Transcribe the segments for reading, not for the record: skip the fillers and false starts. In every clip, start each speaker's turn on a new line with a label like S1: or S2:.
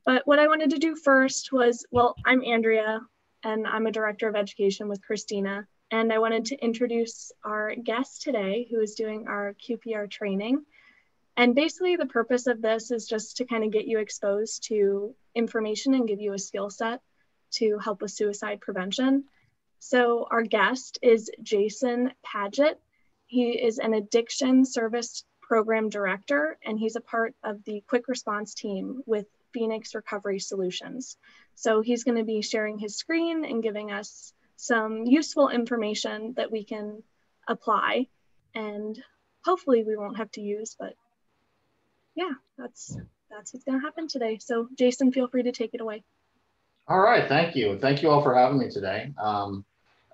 S1: But what I wanted to do first was, well, I'm Andrea, and I'm a director of education with Christina. And I wanted to introduce our guest today, who is doing our QPR training. And basically the purpose of this is just to kind of get you exposed to information and give you a skill set to help with suicide prevention. So our guest is Jason Paget. He is an addiction service program director, and he's a part of the quick response team with Phoenix Recovery Solutions. So he's going to be sharing his screen and giving us some useful information that we can apply, and hopefully we won't have to use, but yeah, that's what's going to happen today. So Jason, feel free to take it away.
S2: All right, thank you. Thank you all for having me today.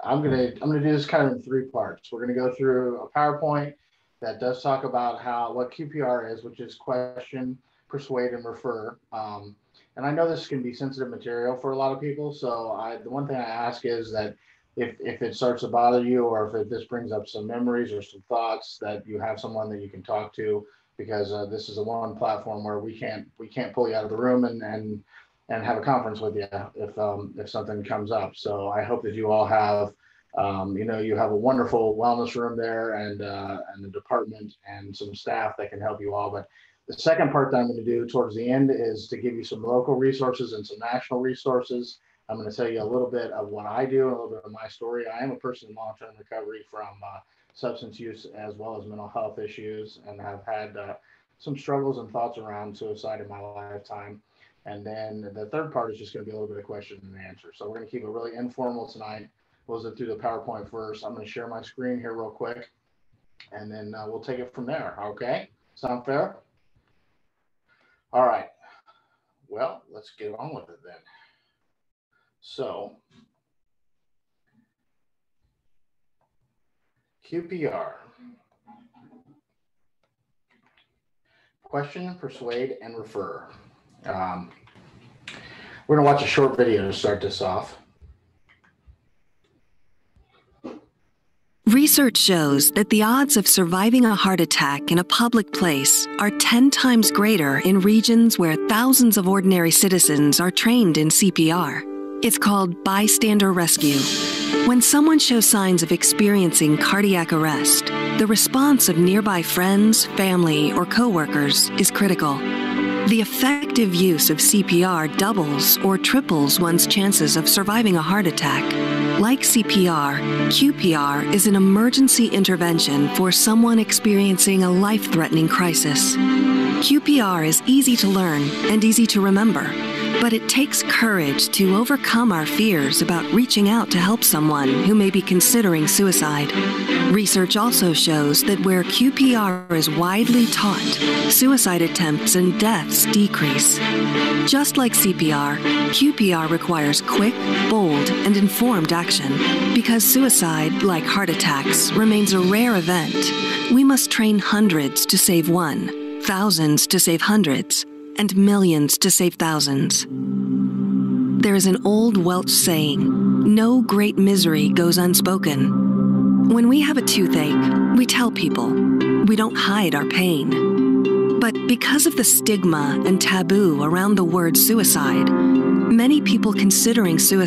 S2: I'm gonna do this kind of in 3 parts. We're gonna go through a PowerPoint that does talk about what QPR is, which is question, persuade, and refer. And I know this can be sensitive material for a lot of people, so the one thing I ask is that if it starts to bother you, or if this brings up some memories or some thoughts, that you have someone that you can talk to, because this is a one platform where we can't pull you out of the room and have a conference with you if something comes up. So I hope that you all have you have a wonderful wellness room there, and a department and some staff that can help you all. But the second part that I'm going to do towards the end is to give you some local resources and some national resources. I'm going to tell you a little bit of what I do, a little bit of my story. I am a person in long-term recovery from substance use as well as mental health issues, and have had some struggles and thoughts around suicide in my lifetime. And then the third part is just going to be a little bit of question and answer. So we're going to keep it really informal tonight. We'll zip through the PowerPoint first. I'm going to share my screen here real quick, and then we'll take it from there. Okay, sound fair? All right, well, let's get on with it then. So QPR, question, persuade, and refer. We're going to watch a short video to start this off.
S3: Research shows that the odds of surviving a heart attack in a public place are 10 times greater in regions where thousands of ordinary citizens are trained in CPR. It's called bystander rescue. When someone shows signs of experiencing cardiac arrest, the response of nearby friends, family, or coworkers is critical. The effective use of CPR doubles or triples one's chances of surviving a heart attack. Like CPR, QPR is an emergency intervention for someone experiencing a life-threatening crisis. QPR is easy to learn and easy to remember, but it takes courage to overcome our fears about reaching out to help someone who may be considering suicide. Research also shows that where QPR is widely taught, suicide attempts and deaths decrease. Just like CPR, QPR requires quick, bold, and informed action. Because suicide, like heart attacks, remains a rare event, we must train hundreds to save one, thousands to save hundreds, and millions to save thousands. There is an old Welsh saying, "No great misery goes unspoken." When we have a toothache, we tell people. We don't hide our pain. But because of the stigma and taboo around the word suicide, many people considering suicide